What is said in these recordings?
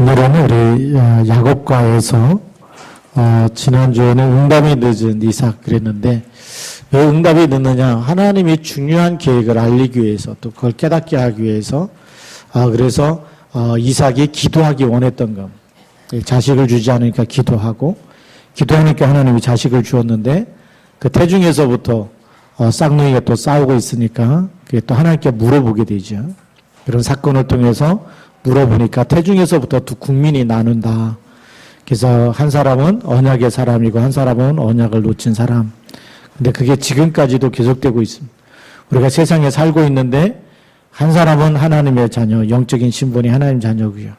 오늘은 우리 야곱과에서 지난주에는 응답이 늦은 이삭 그랬는데 왜 응답이 늦느냐? 하나님이 중요한 계획을 알리기 위해서 또 그걸 깨닫게 하기 위해서 그래서 이삭이 기도하기 원했던 것. 자식을 주지 않으니까 기도하니까 하나님이 자식을 주었는데 그 태중에서부터 쌍둥이가 또 싸우고 있으니까 그게 또 하나님께 물어보게 되죠. 그런 사건을 통해서 물어보니까 태중에서부터 두 국민이 나눈다. 그래서 한 사람은 언약의 사람이고 한 사람은 언약을 놓친 사람. 근데 그게 지금까지도 계속되고 있습니다. 우리가 세상에 살고 있는데 한 사람은 하나님의 자녀, 영적인 신분이 하나님 자녀고요.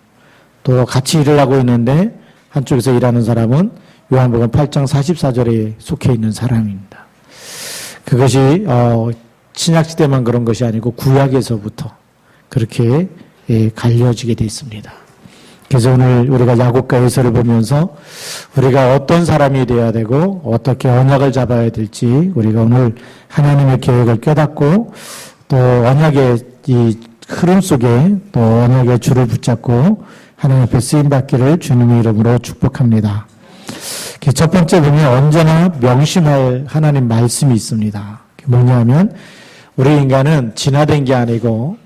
또 같이 일을 하고 있는데 한쪽에서 일하는 사람은 요한복음 8장 44절에 속해 있는 사람입니다. 그것이 신약시대만 그런 것이 아니고 구약에서부터 그렇게 갈려지게 되어 있습니다. 그래서 오늘 우리가 야곱과 에서를 보면서 우리가 어떤 사람이 되어야 되고 어떻게 언약을 잡아야 될지 우리가 오늘 하나님의 계획을 깨닫고 또 언약의 이 흐름 속에 또 언약의 줄을 붙잡고 하나님 앞에 쓰임받기를 주님의 이름으로 축복합니다. 첫 번째 보면 언제나 명심할 하나님 말씀이 있습니다. 뭐냐면 우리 인간은 진화된 게 아니고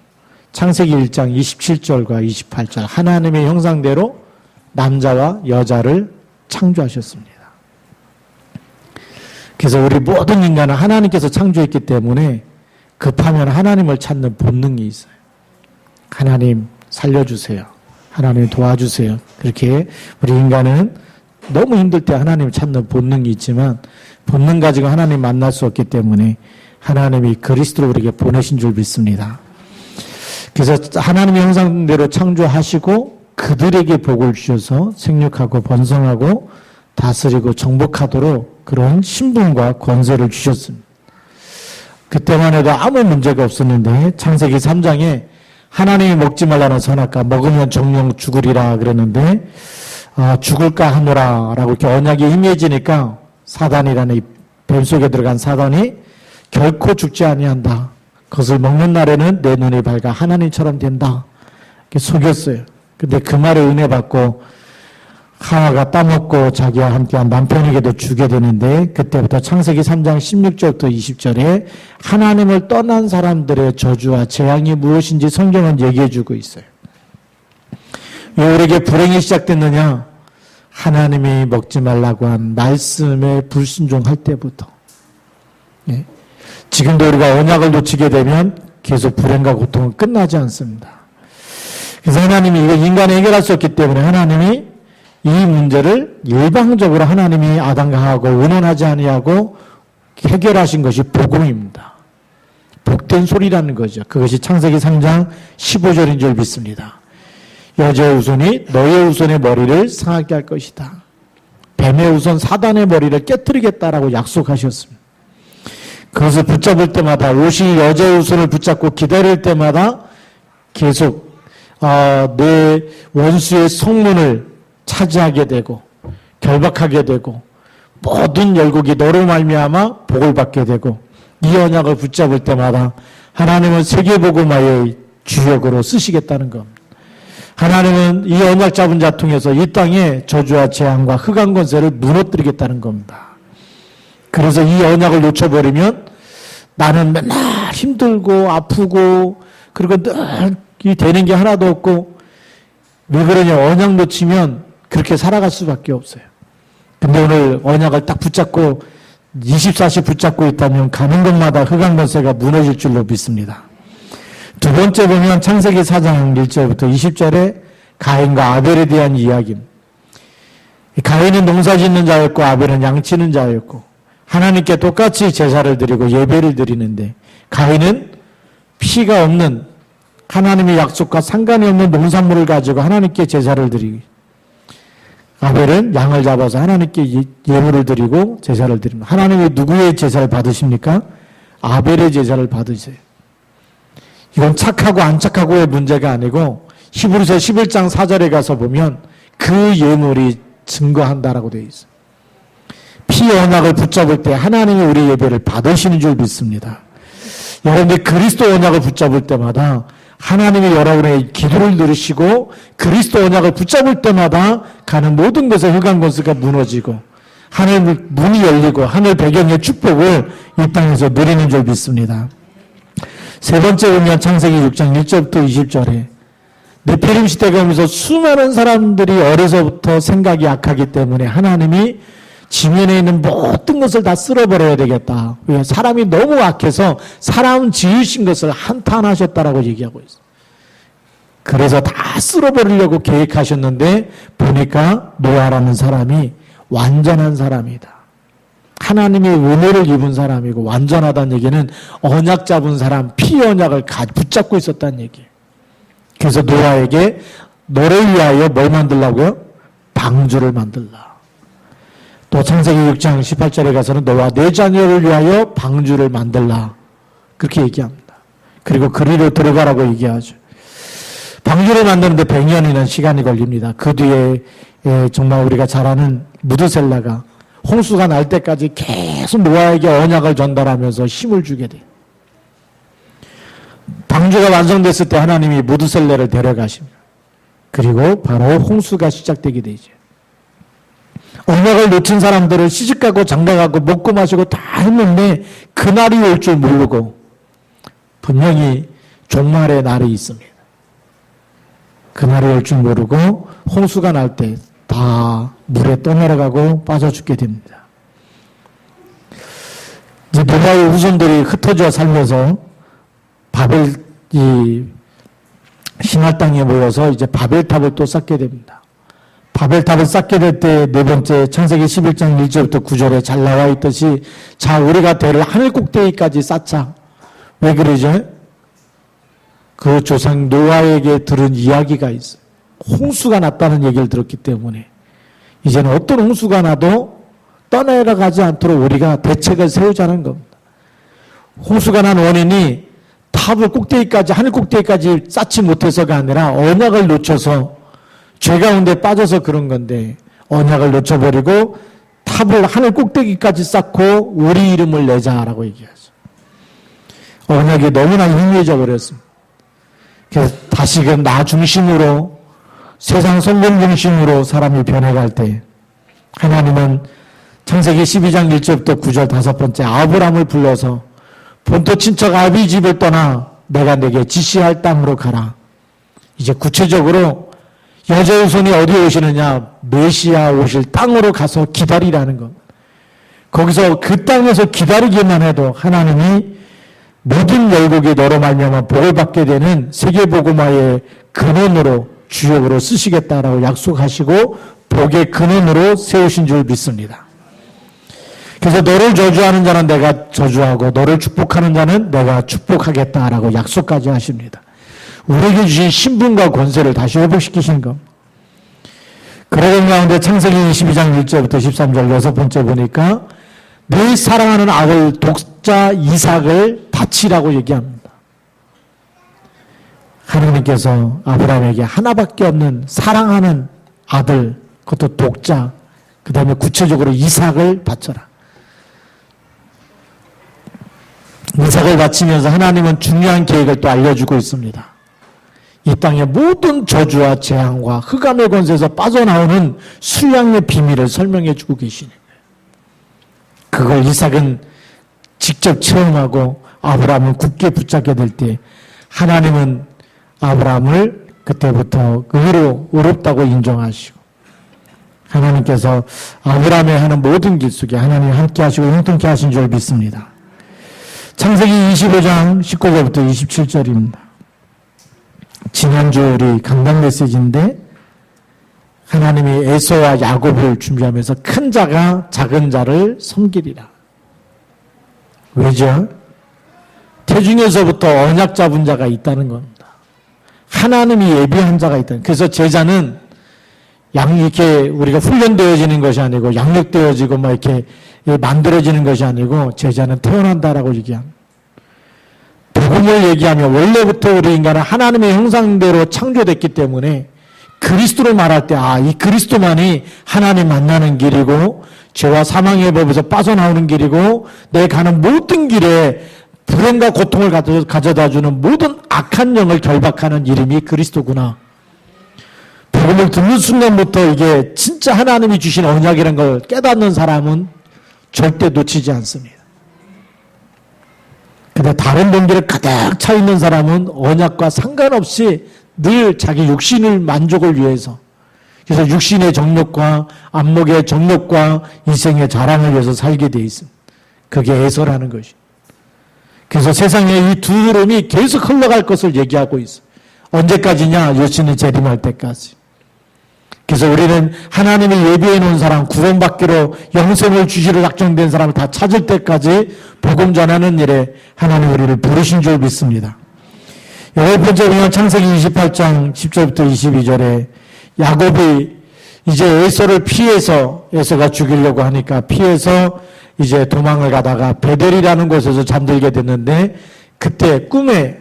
창세기 1장 27절과 28절 하나님의 형상대로 남자와 여자를 창조하셨습니다. 그래서 우리 모든 인간은 하나님께서 창조했기 때문에 급하면 하나님을 찾는 본능이 있어요. 하나님 살려주세요. 하나님 도와주세요. 그렇게 우리 인간은 너무 힘들 때 하나님을 찾는 본능이 있지만 본능 가지고 하나님 만날 수 없기 때문에 하나님이 그리스도를 우리에게 보내신 줄 믿습니다. 그래서 하나님의 형상대로 창조하시고 그들에게 복을 주셔서 생육하고 번성하고 다스리고 정복하도록 그런 신분과 권세를 주셨습니다. 그때만 해도 아무 문제가 없었는데 창세기 3장에 하나님이 먹지 말라는 선악과 먹으면 정령 죽으리라 그랬는데 죽을까 하노라 라고 이렇게 언약이 임해지니까 사단이라는 이 뱀 속에 들어간 사단이 결코 죽지 아니한다. 그것을 먹는 날에는 내 눈이 밝아 하나님처럼 된다. 이렇게 속였어요. 근데 그 말에 은혜 받고 하와가 따먹고 자기와 함께한 남편에게도 주게 되는데 그때부터 창세기 3장 16절부터 20절에 하나님을 떠난 사람들의 저주와 재앙이 무엇인지 성경은 얘기해 주고 있어요. 왜 우리에게 불행이 시작됐느냐? 하나님이 먹지 말라고 한 말씀에 불순종할 때부터. 예. 지금도 우리가 언약을 놓치게 되면 계속 불행과 고통은 끝나지 않습니다. 그래서 하나님이 이거 인간이 해결할 수 없기 때문에 하나님이 이 문제를 일방적으로 하나님이 아담과 하고 의논하지 아니하고 해결하신 것이 복음입니다. 복된 소리라는 거죠. 그것이 창세기 3장 15절인 줄 믿습니다. 여자의 후손이 너의 후손의 머리를 상하게 할 것이다. 뱀의 후손 사단의 머리를 깨뜨리겠다라고 약속하셨습니다. 그것을 붙잡을 때마다 롯이 여자의 후손을 붙잡고 기다릴 때마다 계속 내 원수의 성문을 차지하게 되고 결박하게 되고 모든 열국이 너로 말미암아 복을 받게 되고 이 언약을 붙잡을 때마다 하나님은 세계복음화의 주역으로 쓰시겠다는 겁니다. 하나님은 이 언약 잡은 자 통해서 이 땅에 저주와 재앙과 흑암 권세를 무너뜨리겠다는 겁니다. 그래서 이 언약을 놓쳐버리면 나는 맨날 힘들고 아프고 그리고 늘 되는 게 하나도 없고 왜 그러냐? 언약 놓치면 그렇게 살아갈 수밖에 없어요. 근데 오늘 언약을 딱 붙잡고 24시 붙잡고 있다면 가는 곳마다 흑암 권세가 무너질 줄로 믿습니다. 두 번째 보면 창세기 4장 1절부터 20절에 가인과 아벨에 대한 이야기입니다. 가인은 농사 짓는 자였고 아벨은 양치는 자였고 하나님께 똑같이 제사를 드리고 예배를 드리는데 가인은 피가 없는 하나님의 약속과 상관이 없는 농산물을 가지고 하나님께 제사를 드리고 아벨은 양을 잡아서 하나님께 예물을 드리고 제사를 드립니다. 하나님이 누구의 제사를 받으십니까? 아벨의 제사를 받으세요. 이건 착하고 안 착하고의 문제가 아니고 히브리서 11장 4절에 가서 보면 그 예물이 증거한다라고 되어 있어요. 피 언약을 붙잡을 때 하나님이 우리 예배를 받으시는 줄 믿습니다. 여러분들 그리스도 언약을 붙잡을 때마다 하나님이 여러분의 기도를 들으시고 그리스도 언약을 붙잡을 때마다 가는 모든 것에 흑암 권세가 무너지고 하늘 문이 열리고 하늘 배경의 축복을 이 땅에서 누리는 줄 믿습니다. 세 번째 보면 창세기 6장 1절부터 20절에 네피림 시대가 오면서 수많은 사람들이 어려서부터 생각이 약하기 때문에 하나님이 지면에 있는 모든 것을 다 쓸어버려야 되겠다. 왜? 사람이 너무 악해서 사람 지으신 것을 한탄하셨다라고 얘기하고 있어요. 그래서 다 쓸어버리려고 계획하셨는데 보니까 노아라는 사람이 완전한 사람이다. 하나님의 은혜를 입은 사람이고 완전하다는 얘기는 언약 잡은 사람, 피 언약을 붙잡고 있었다는 얘기예요. 그래서 노아에게 너를 위하여 뭘 만들라고요? 방주를 만들라. 또 창세기 6장 18절에 가서는 너와 네 자녀를 위하여 방주를 만들라. 그렇게 얘기합니다. 그리고 그리로 들어가라고 얘기하죠. 방주를 만드는데 100년이나 시간이 걸립니다. 그 뒤에 정말 우리가 잘 아는 무드셀라가 홍수가 날 때까지 계속 노아에게 언약을 전달하면서 힘을 주게 돼요. 방주가 완성됐을 때 하나님이 무드셀라를 데려가십니다. 그리고 바로 홍수가 시작되게 되죠. 언약을 놓친 사람들을 시집가고 장가가고 먹고 마시고 다 했는데 그날이 올 줄 모르고 분명히 종말의 날이 있습니다. 그날이 올 줄 모르고 홍수가 날 때 다 물에 떠내려가고 빠져 죽게 됩니다. 이제 노아의 후손들이 흩어져 살면서 바벨 신할 땅에 모여서 이제 바벨탑을 또 쌓게 됩니다. 바벨탑을 쌓게 될 때 네 번째 창세기 11장 1절부터 9절에 잘 나와 있듯이 자 우리가 대를 하늘 꼭대기까지 쌓자. 왜 그러죠? 그 조상 노아에게 들은 이야기가 있어요. 홍수가 났다는 얘기를 들었기 때문에 이제는 어떤 홍수가 나도 떠내려가지 않도록 우리가 대책을 세우자는 겁니다. 홍수가 난 원인이 탑을 꼭대기까지 하늘 꼭대기까지 쌓지 못해서가 아니라 언약을 놓쳐서 죄 가운데 빠져서 그런 건데 언약을 놓쳐버리고 탑을 하늘 꼭대기까지 쌓고 우리 이름을 내자라고 얘기하죠. 언약이 너무나 희미해져 버렸습니다. 그래서 다시금 나 중심으로 세상 성공 중심으로 사람이 변해갈 때 하나님은 창세기 12장 1절부터 9절 다섯 번째 아브람을 불러서 본토 친척 아비 집을 떠나 내가 내게 지시할 땅으로 가라. 이제 구체적으로 여자의 손이 어디에 오시느냐? 메시아 오실 땅으로 가서 기다리라는 것. 거기서 그 땅에서 기다리기만 해도 하나님이 모든 열국이 너로 말미암아 복을 받게 되는 세계복음화의 근원으로 주역으로 쓰시겠다라고 약속하시고 복의 근원으로 세우신 줄 믿습니다. 그래서 너를 저주하는 자는 내가 저주하고 너를 축복하는 자는 내가 축복하겠다라고 약속까지 하십니다. 우리에게 주신 신분과 권세를 다시 회복시키신 것. 그러던 가운데 창세기 22장 1절부터 13절 여섯 번째 보니까 내 사랑하는 아들 독자 이삭을 바치라고 얘기합니다. 하나님께서 아브라함에게 하나밖에 없는 사랑하는 아들, 그것도 독자, 그 다음에 구체적으로 이삭을 바쳐라. 이삭을 바치면서 하나님은 중요한 계획을 또 알려주고 있습니다. 이 땅의 모든 저주와 재앙과 흑암의 권세에서 빠져나오는 순량의 비밀을 설명해 주고 계시는 거예요. 그걸 이삭은 직접 체험하고 아브라함은 굳게 붙잡게 될 때 하나님은 아브라함을 그때부터 의롭다고 인정하시고 하나님께서 아브라함의 하는 모든 길 속에 하나님이 함께 하시고 형통케 하신 줄 믿습니다. 창세기 25장 19절부터 27절입니다. 지난주 우리 강단 메시지인데 하나님이 에서와 야곱을 준비하면서 큰 자가 작은 자를 섬기리라. 왜죠? 태중에서부터 언약 잡은 자가 있다는 겁니다. 하나님이 예비한 자가 있다. 그래서 제자는 이렇게 우리가 훈련되어지는 것이 아니고 양육되어지고 막 이렇게 만들어지는 것이 아니고 제자는 태어난다라고 얘기합니다. 복음을 얘기하면 원래부터 우리 인간은 하나님의 형상대로 창조됐기 때문에 그리스도를 말할 때 이 그리스도만이 하나님 만나는 길이고 죄와 사망의 법에서 빠져나오는 길이고 내 가는 모든 길에 불행과 고통을 가져다주는 모든 악한 영을 결박하는 이름이 그리스도구나. 복음을 듣는 순간부터 이게 진짜 하나님이 주신 언약이라는 걸 깨닫는 사람은 절대 놓치지 않습니다. 근데 다른 동기를 가득 차 있는 사람은 언약과 상관없이 늘 자기 육신의 만족을 위해서, 그래서 육신의 정욕과 안목의 정욕과 인생의 자랑을 위해서 살게 돼 있습니다. 그게 에서라는 것이. 그래서 세상에 이 두 흐름이 계속 흘러갈 것을 얘기하고 있어요. 언제까지냐? 예수님이 재림할 때까지. 그래서 우리는 하나님이 예비해 놓은 사람, 구원받기로 영생을 주시로 작정된 사람을 다 찾을 때까지 복음 전하는 일에 하나님 우리를 부르신 줄 믿습니다. 여덟 번째 보면 창세기 28장 10절부터 22절에 야곱이 이제 에서를 피해서, 에서가 죽이려고 하니까 피해서 이제 도망을 가다가 베델이라는 곳에서 잠들게 됐는데, 그때 꿈에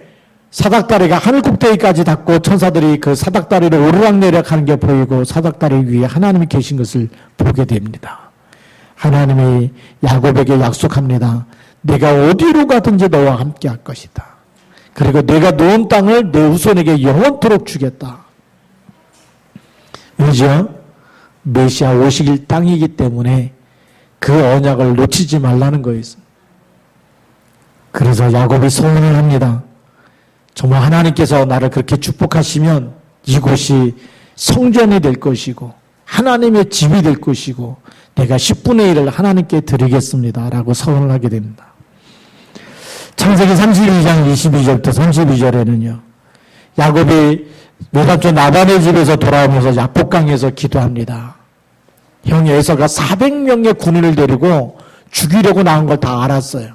사닥다리가 하늘 꼭대기까지 닿고 천사들이 그 사닥다리를 오르락내리락 하는 게 보이고 사닥다리 위에 하나님이 계신 것을 보게 됩니다. 하나님이 야곱에게 약속합니다. 내가 어디로 가든지 너와 함께 할 것이다. 그리고 내가 놓은 땅을 내 후손에게 영원토록 주겠다. 왜죠? 메시아 오시길 땅이기 때문에 그 언약을 놓치지 말라는 거였습니다. 그래서 야곱이 소원을 합니다. 정말 하나님께서 나를 그렇게 축복하시면 이곳이 성전이 될 것이고 하나님의 집이 될 것이고 내가 10분의 1을 하나님께 드리겠습니다 라고 서원을 하게 됩니다. 창세기 32장 22절부터 32절에는요. 야곱이 외삼촌 나단의 집에서 돌아오면서 야복강에서 기도합니다. 형 에서가 400명의 군인을 데리고 죽이려고 나온 걸 다 알았어요.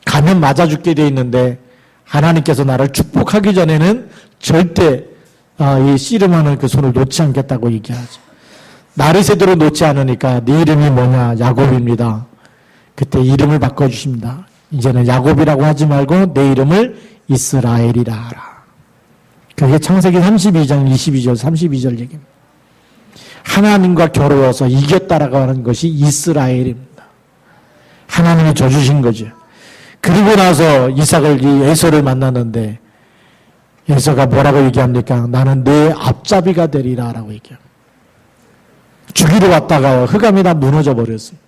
가면 맞아 죽게 돼 있는데 하나님께서 나를 축복하기 전에는 절대 이 씨름하는 그 손을 놓지 않겠다고 얘기하죠. 나를 새도록 놓지 않으니까 네 이름이 뭐냐? 야곱입니다. 그때 이름을 바꿔주십니다. 이제는 야곱이라고 하지 말고 내 이름을 이스라엘이라 하라. 그게 창세기 32장 22절 32절 얘기입니다. 하나님과 겨루어서 이겼다라고 하는 것이 이스라엘입니다. 하나님이 줘주신 거죠. 그리고 나서 이삭을, 이 에서를 만났는데 에서가 뭐라고 얘기합니까? 나는 내 앞잡이가 되리라 라고 얘기합니다. 죽이러 왔다가 흑암이 다 무너져 버렸어요.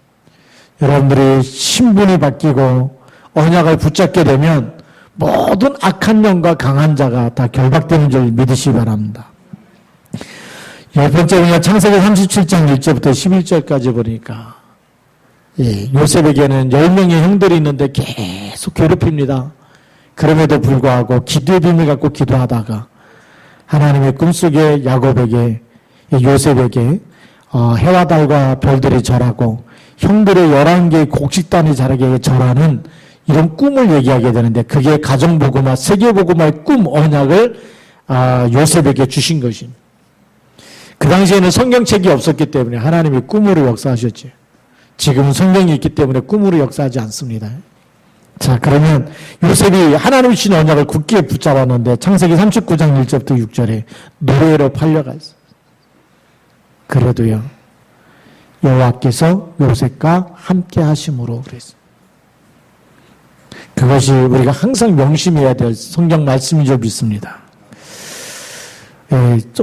여러분들이 신분이 바뀌고 언약을 붙잡게 되면 모든 악한 영과 강한 자가 다 결박되는 줄 믿으시기 바랍니다. 열 번째 보면 창세기 37장 1절부터 11절까지 보니까 요셉에게는 10명의 형들이 있는데 계속 괴롭힙니다. 그럼에도 불구하고 기도의 비밀 갖고 기도하다가 하나님의 꿈속에 야곱에게, 요셉에게 해와 달과 별들이 절하고 형들의 11개의 곡식단이 자라게 절하는 이런 꿈을 얘기하게 되는데 그게 가정복음화, 세계복음화의 꿈 언약을 요셉에게 주신 것입니다. 그 당시에는 성경책이 없었기 때문에 하나님이 꿈으로 역사하셨죠. 지금은 성경이 있기 때문에 꿈으로 역사하지 않습니다. 자, 그러면 요셉이 하나님이 주신 언약을 굳게 붙잡았는데 창세기 39장 1절부터 6절에 노예로 팔려가 있어요. 그래도요, 여호와께서 요셉과 함께 하심으로 그랬어요. 그것이 우리가 항상 명심해야 될 성경 말씀인 줄 믿습니다.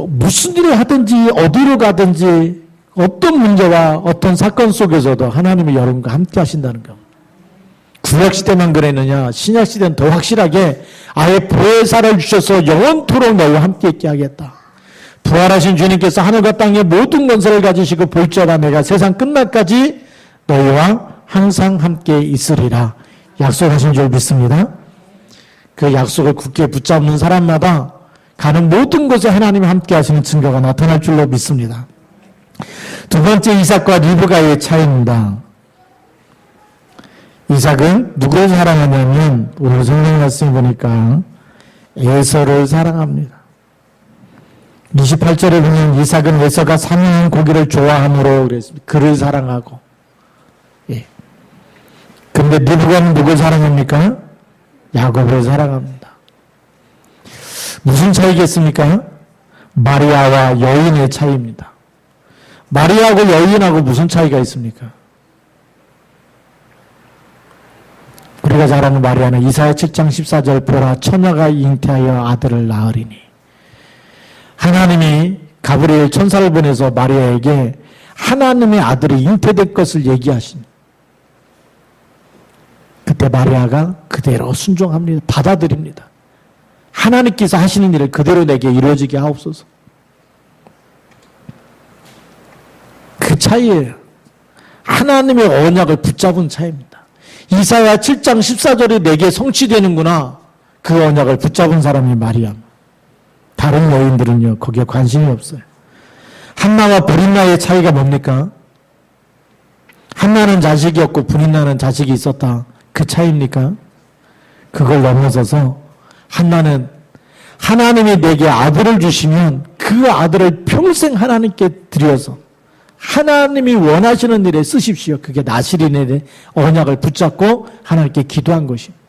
무슨 일을 하든지 어디로 가든지 어떤 문제와 어떤 사건 속에서도 하나님이 여러분과 함께 하신다는 것. 구약시대만 그랬느냐, 신약시대는 더 확실하게 아예 보혜사를 주셔서 영원토록 너희와 함께 있게 하겠다. 부활하신 주님께서 하늘과 땅의 모든 권세를 가지시고 볼지어다 내가 세상 끝날까지 너희와 항상 함께 있으리라 약속하신 줄 믿습니다. 그 약속을 굳게 붙잡는 사람마다 가는 모든 곳에 하나님이 함께 하시는 증거가 나타날 줄로 믿습니다. 두 번째, 이삭과 리브가의 차이입니다. 이삭은 누구를 사랑하냐면 오늘 성경 말씀 보니까 에서를 사랑합니다. 28절에 보면 이삭은 에서가 삼는 고기를 좋아함으로 그랬습니다. 그를 사랑하고. 예. 근데 리브가는 누굴 사랑합니까? 야곱을 사랑합니다. 무슨 차이겠습니까? 마리아와 여인의 차이입니다. 마리아하고 여인하고 무슨 차이가 있습니까? 우리 우리가 잘 아는 마리아는 이사야 7장 14절 보라 처녀가 잉태하여 아들을 낳으리니 하나님이 가브리엘 천사를 보내서 마리아에게 하나님의 아들이 잉태될 것을 얘기하신 그때 마리아가 그대로 순종합니다. 받아들입니다. 하나님께서 하시는 일을 그대로 내게 이루어지게 하옵소서. 그 차이예요. 하나님의 언약을 붙잡은 차이입니다. 이사야 7장 14절이 내게 성취되는구나. 그 언약을 붙잡은 사람이 마리아. 다른 여인들은요, 거기에 관심이 없어요. 한나와 브린나의 차이가 뭡니까? 한나는 자식이 없고 브린나는 자식이 있었다. 그 차이입니까? 그걸 넘어서서 한나는 하나님이 내게 아들을 주시면 그 아들을 평생 하나님께 드려서 하나님이 원하시는 일에 쓰십시오. 그게 나시린의 언약을 붙잡고 하나님께 기도한 것입니다.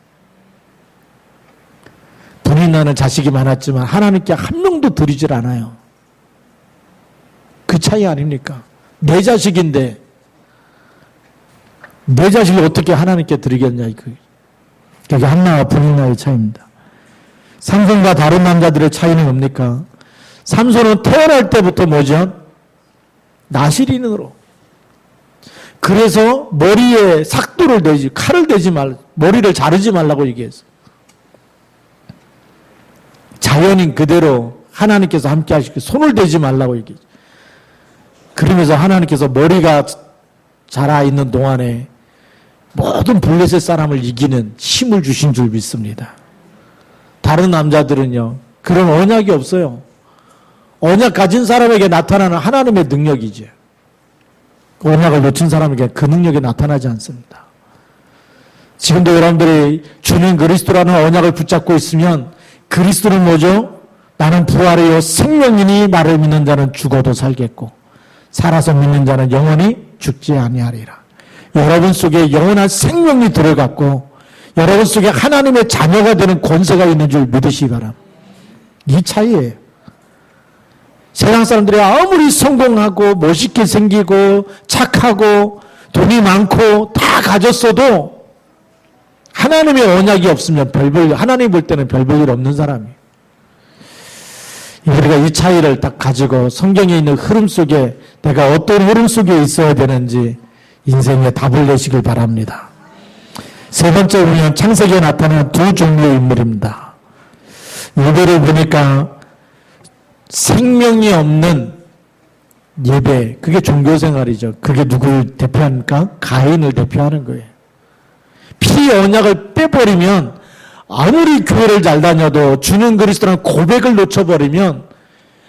브린나는 자식이 많았지만 하나님께 한 명도 드리질 않아요. 그 차이 아닙니까? 내 자식인데 내 자식을 어떻게 하나님께 드리겠냐. 그게 한나와 브린나의 차이입니다. 삼손과 다른 남자들의 차이는 뭡니까? 삼손은 태어날 때부터 뭐죠? 나시린으로. 그래서 머리에 삭도를 대지, 칼을 대지 머리를 자르지 말라고 얘기했어요. 자연인 그대로 하나님께서 함께 하시고 손을 대지 말라고 얘기했어요. 그러면서 하나님께서 머리가 자라 있는 동안에 모든 블레셋 사람을 이기는 힘을 주신 줄 믿습니다. 다른 남자들은요, 그런 언약이 없어요. 언약 가진 사람에게 나타나는 하나님의 능력이죠. 언약을 놓친 사람에게 그 능력이 나타나지 않습니다. 지금도 여러분들이 주는 그리스도라는 언약을 붙잡고 있으면 그리스도는 뭐죠? 나는 부활이요 생명이니 나를 믿는 자는 죽어도 살겠고 살아서 믿는 자는 영원히 죽지 아니하리라. 여러분 속에 영원한 생명이 들어갔고 여러분 속에 하나님의 자녀가 되는 권세가 있는 줄 믿으시기 바랍니다. 이 차이예요. 세상 사람들이 아무리 성공하고 멋있게 생기고 착하고 돈이 많고 다 가졌어도 하나님의 언약이 없으면 하나님 볼 때는 별 볼 일 없는 사람이에요. 우리가 이 차이를 딱 가지고 성경에 있는 흐름 속에 내가 어떤 흐름 속에 있어야 되는지 인생에 답을 내시길 바랍니다. 세 번째 보면 창세기에 나타난 두 종류의 인물입니다. 예배를 보니까 생명이 없는 예배, 그게 종교생활이죠. 그게 누굴 대표합니까? 가인을 대표하는 거예요. 피 언약을 빼버리면 아무리 교회를 잘 다녀도 주는 그리스도라는 고백을 놓쳐버리면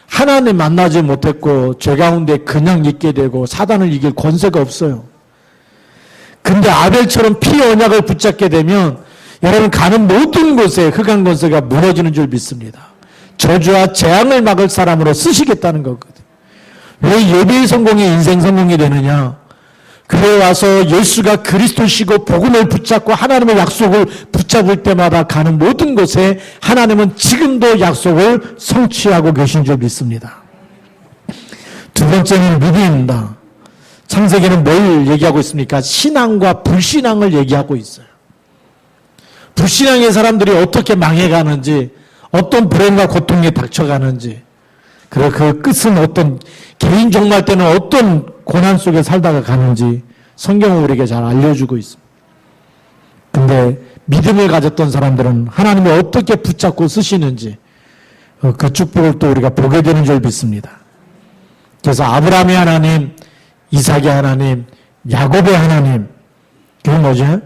하나님 만나지 못했고 죄 가운데 그냥 있게 되고 사단을 이길 권세가 없어요. 근데 아벨처럼 피 언약을 붙잡게 되면 여러분 가는 모든 곳에 흑암 권세가 무너지는 줄 믿습니다. 저주와 재앙을 막을 사람으로 쓰시겠다는 거거든요. 왜 예배의 성공이 인생 성공이 되느냐? 교회 와서 예수가 그리스도시고 복음을 붙잡고 하나님의 약속을 붙잡을 때마다 가는 모든 곳에 하나님은 지금도 약속을 성취하고 계신 줄 믿습니다. 두 번째는 믿음입니다. 창세기는 뭘 얘기하고 있습니까? 신앙과 불신앙을 얘기하고 있어요. 불신앙의 사람들이 어떻게 망해가는지, 어떤 불행과 고통에 닥쳐가는지, 그리고 그 끝은 어떤 개인 종말 때는 어떤 고난 속에 살다가 가는지 성경은 우리에게 잘 알려주고 있습니다. 근데 믿음을 가졌던 사람들은 하나님이 어떻게 붙잡고 쓰시는지 그 축복을 또 우리가 보게 되는 줄 믿습니다. 그래서 아브라함의 하나님, 이삭의 하나님, 야곱의 하나님, 그게 뭐죠?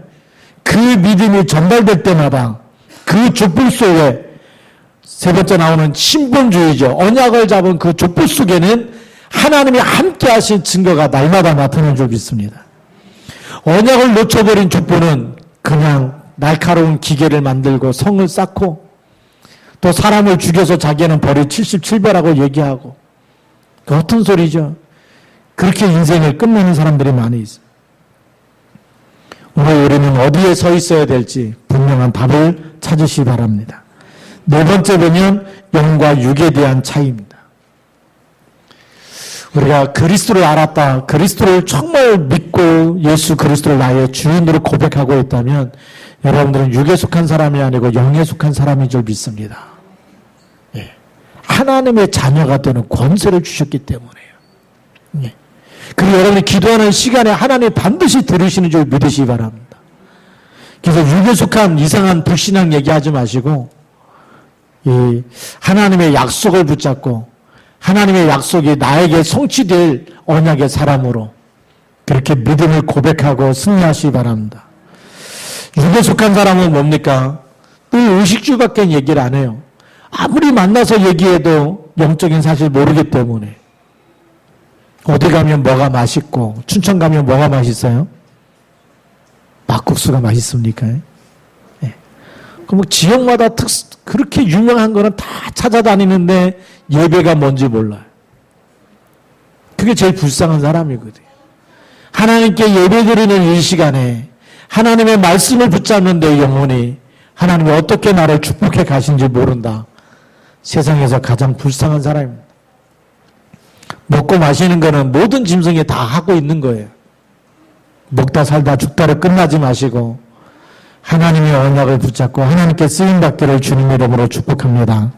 그 믿음이 전달될 때마다 그 족보 속에 세 번째 나오는 신분주의죠. 언약을 잡은 그 족보 속에는 하나님이 함께 하신 증거가 날마다 나타나는 줄 믿습니다. 언약을 놓쳐버린 족보는 그냥 날카로운 기계를 만들고 성을 쌓고 또 사람을 죽여서 자기는 벌이 77배라고 얘기하고 그 어떤 소리죠? 그렇게 인생을 끝내는 사람들이 많이 있어요. 오늘 우리는 어디에 서 있어야 될지 분명한 답을 찾으시기 바랍니다. 네 번째 보면 영과 육에 대한 차이입니다. 우리가 그리스도를 알았다, 그리스도를 정말 믿고 예수 그리스도를 나의 주인으로 고백하고 있다면 여러분들은 육에 속한 사람이 아니고 영에 속한 사람인 줄 믿습니다. 예. 하나님의 자녀가 되는 권세를 주셨기 때문에요. 예. 그리고 여러분이 기도하는 시간에 하나님 반드시 들으시는 줄 믿으시기 바랍니다. 그래서 육에 속한 이상한 불신앙 얘기하지 마시고 이 하나님의 약속을 붙잡고 하나님의 약속이 나에게 성취될 언약의 사람으로 그렇게 믿음을 고백하고 승리하시기 바랍니다. 육에 속한 사람은 뭡니까? 늘 의식주밖에 얘기를 안 해요. 아무리 만나서 얘기해도 영적인 사실 모르기 때문에. 어디 가면 뭐가 맛있고 춘천 가면 뭐가 맛있어요? 막국수가 맛있습니까? 네. 그럼 지역마다 그렇게 유명한 거는 다 찾아다니는데 예배가 뭔지 몰라요. 그게 제일 불쌍한 사람이거든요. 하나님께 예배드리는 이 시간에 하나님의 말씀을 붙잡는데 영혼이 하나님이 어떻게 나를 축복해 가신지 모른다. 세상에서 가장 불쌍한 사람입니다. 먹고 마시는 거는 모든 짐승이 다 하고 있는 거예요. 먹다 살다 죽다를 끝나지 마시고 하나님의 언약을 붙잡고 하나님께 쓰임받기를 주님 이름으로 축복합니다.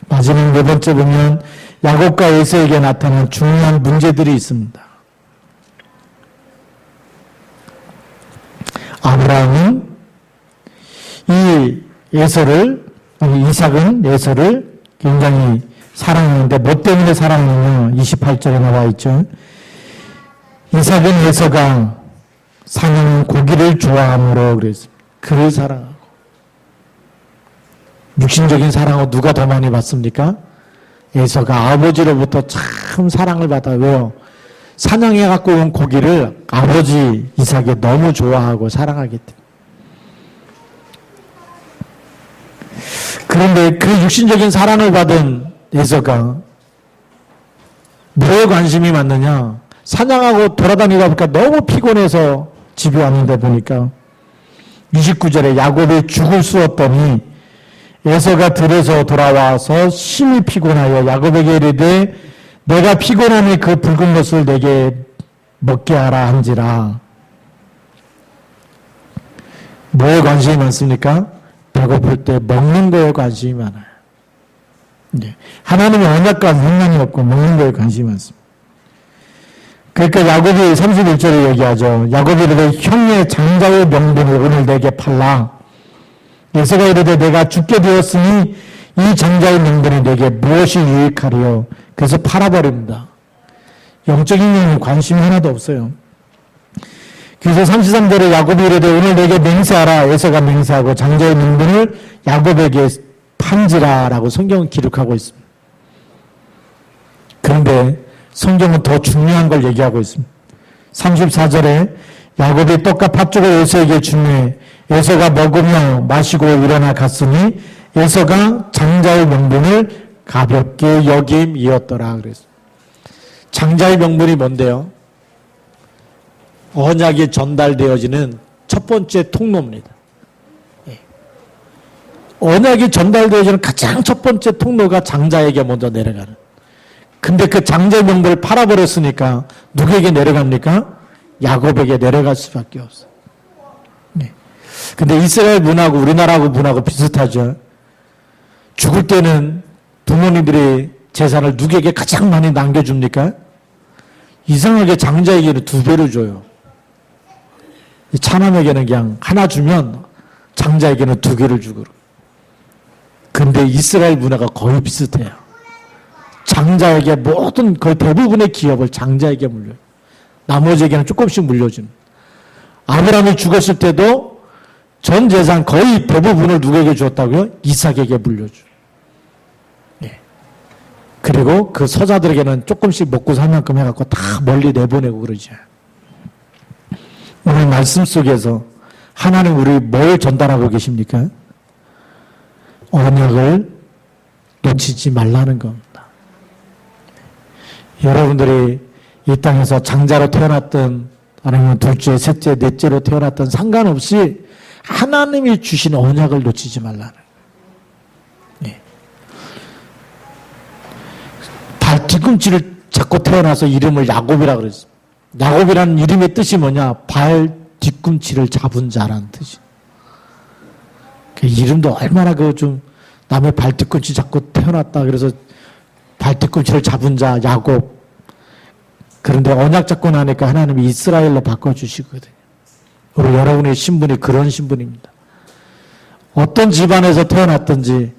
마지막 네 번째 보면 야곱과 에서에게 나타난 중요한 문제들이 있습니다. 아브라함은 이삭은 에서를 굉장히 사랑하는데 뭐 때문에 사랑했냐? 28절에 나와 있죠. 이삭은 에서가 사냥 고기를 좋아함으로 그랬습니다. 그를 사랑하고. 육신적인 사랑은 누가 더 많이 받습니까? 에서가 아버지로부터 참 사랑을 받아. 왜요? 사냥해 갖고 온 고기를 아버지 이삭이 너무 좋아하고 사랑하기 때문에. 그런데 그 육신적인 사랑을 받은 에서가 뭐에 관심이 많느냐? 사냥하고 돌아다니다 보니까 너무 피곤해서 집에 왔는데 보니까 29절에 야곱이 죽을 쑤었더니 에서가 들에서 돌아와서 심히 피곤하여 야곱에게 이르되 내가 피곤하니 그 붉은 것을 내게 먹게 하라 한지라. 뭐에 관심이 많습니까? 배고플 때 먹는 거에 관심이 많아요. 하나님의 언약과 상관이 없고 먹는 거에 관심이 많습니다. 그러니까 야곱이 31절에 얘기하죠. 야곱이 이르되 형의 장자의 명분을 오늘 내게 팔라. 에서가 이르되 내가 죽게 되었으니 이 장자의 명분이 내게 무엇이 유익하리요. 그래서 팔아버립니다. 영적인 면에 관심이 하나도 없어요. 그래서 33절에 야곱이 이르되 오늘 내게 맹세하라. 에서가 맹세하고 장자의 명분을 야곱에게 판지라라고 성경은 기록하고 있습니다. 그런데 성경은 더 중요한 걸 얘기하고 있습니다. 34절에 야곱이 떡과 팥죽을 에서에게 주매 에서가 먹으며 마시고 일어나 갔으니 에서가 장자의 명분을 가볍게 여김이었더라 그랬습니다. 장자의 명분이 뭔데요? 언약이 전달되어지는 첫 번째 통로입니다. 언약이 전달되어지는 가장 첫 번째 통로가 장자에게 먼저 내려가는. 근데 그 장자의 명분을 팔아버렸으니까 누구에게 내려갑니까? 야곱에게 내려갈 수밖에 없어요. 근데 이스라엘 문화하고 우리나라하고 문화하고 비슷하죠. 죽을 때는 부모님들이 재산을 누구에게 가장 많이 남겨줍니까? 이상하게 장자에게는 2배로 줘요. 차남에게는 그냥 하나 주면 장자에게는 2개를 주고. 근데 이스라엘 문화가 거의 비슷해요. 장자에게 모든 거의 대부분의 기업을 장자에게 물려요. 나머지에게는 조금씩 물려주는. 아브라함이 죽었을 때도 전 재산 거의 대부분을 누구에게 주었다고요? 이삭에게 물려줘. 예. 그리고 그 서자들에게는 조금씩 먹고 살 만큼 해갖고 다 멀리 내보내고 그러죠. 오늘 말씀 속에서 하나님 우리 뭘 전달하고 계십니까? 언약을 놓치지 말라는 겁니다. 여러분들이 이 땅에서 장자로 태어났든 아니면 둘째, 셋째, 넷째로 태어났든 상관없이 하나님이 주신 언약을 놓치지 말라는 거예요. 발 뒤꿈치를 잡고 태어나서 이름을 야곱이라고 그랬어요. 야곱이라는 이름의 뜻이 뭐냐? 발 뒤꿈치를 잡은 자라는 뜻이에요. 그 이름도 얼마나 좀 남의 발뒤꿈치 잡고 태어났다. 그래서 발뒤꿈치를 잡은 자 야곱. 그런데 언약 잡고 나니까 하나님이 이스라엘로 바꿔주시거든요. 우리 여러분의 신분이 그런 신분입니다. 어떤 집안에서 태어났든지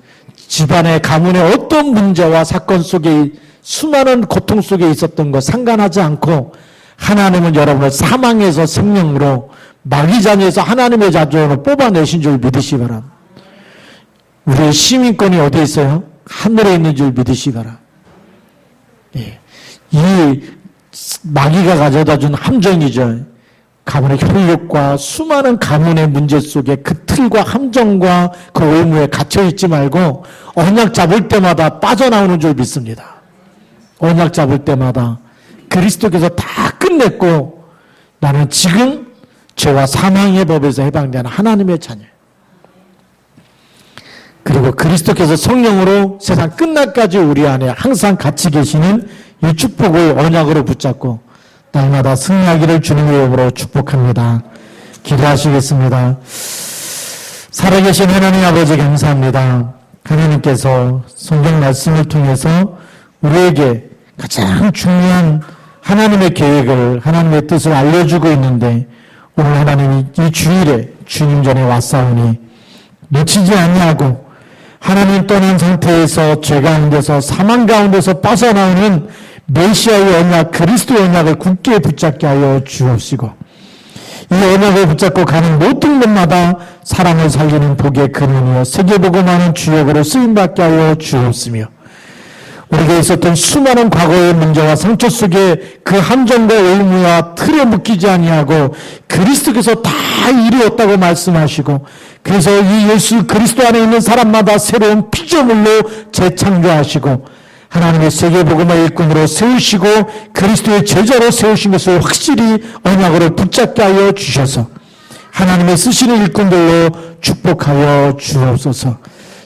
집안의 가문의 어떤 문제와 사건 속에 수많은 고통 속에 있었던 것 상관하지 않고 하나님은 여러분을 사망에서 생명으로 마귀 자녀에서 하나님의 자녀로 뽑아내신 줄 믿으시기 바랍니다. 우리의 시민권이 어디에 있어요? 하늘에 있는 줄 믿으시기 바랍니다. 예. 이 마귀가 가져다 준 함정이죠. 가문의 혈육과 수많은 가문의 문제 속에 그 틀과 함정과 그 의무에 갇혀있지 말고 언약 잡을 때마다 빠져나오는 줄 믿습니다. 언약 잡을 때마다 그리스도께서 다 끝냈고 나는 지금 죄와 사망의 법에서 해방되는 하나님의 자녀예요. 그리고 그리스도께서 성령으로 세상 끝날까지 우리 안에 항상 같이 계시는 이 축복을 언약으로 붙잡고 날마다 승리하기를 주님의 이름으로 축복합니다. 기도하시겠습니다. 살아계신 하나님 아버지 감사합니다. 하나님께서 성경 말씀을 통해서 우리에게 가장 중요한 하나님의 계획을, 하나님의 뜻을 알려주고 있는데 오늘 하나님이 이 주일에 주님 전에 왔사오니 놓치지 아니하고 하나님 떠난 상태에서 죄 가운데서 사망 가운데서 빠져나오는 메시아의 언약, 그리스도의 언약을 굳게 붙잡게 하여 주옵시고 이 언약을 붙잡고 가는 모든 곳마다 사랑을 살리는 복의 근원이요 세계복음하는 주역으로 쓰임받게 하여 주옵시며 우리가 있었던 수많은 과거의 문제와 상처 속에 그 함정과 의무와 틀에 묶이지 아니하고 그리스도께서 다 이루었다고 말씀하시고 그래서 이 예수 그리스도 안에 있는 사람마다 새로운 피조물로 재창조하시고 하나님의 세계복음의 일꾼으로 세우시고 그리스도의 제자로 세우신 것을 확실히 언약으로 붙잡게 하여 주셔서 하나님의 쓰시는 일꾼들로 축복하여 주옵소서.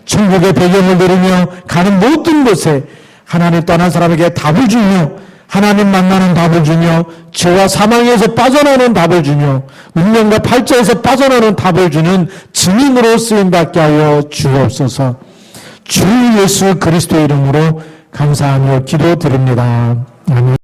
천국의 배경을 누리며 가는 모든 곳에 하나님 떠난 사람에게 답을 주며 하나님 만나는 답을 주며 죄와 사망에서 빠져나오는 답을 주며 운명과 팔자에서 빠져나오는 답을 주는 증인으로 쓰임받게 하여 주옵소서. 주 예수 그리스도의 이름으로 감사하며 기도드립니다. 아멘.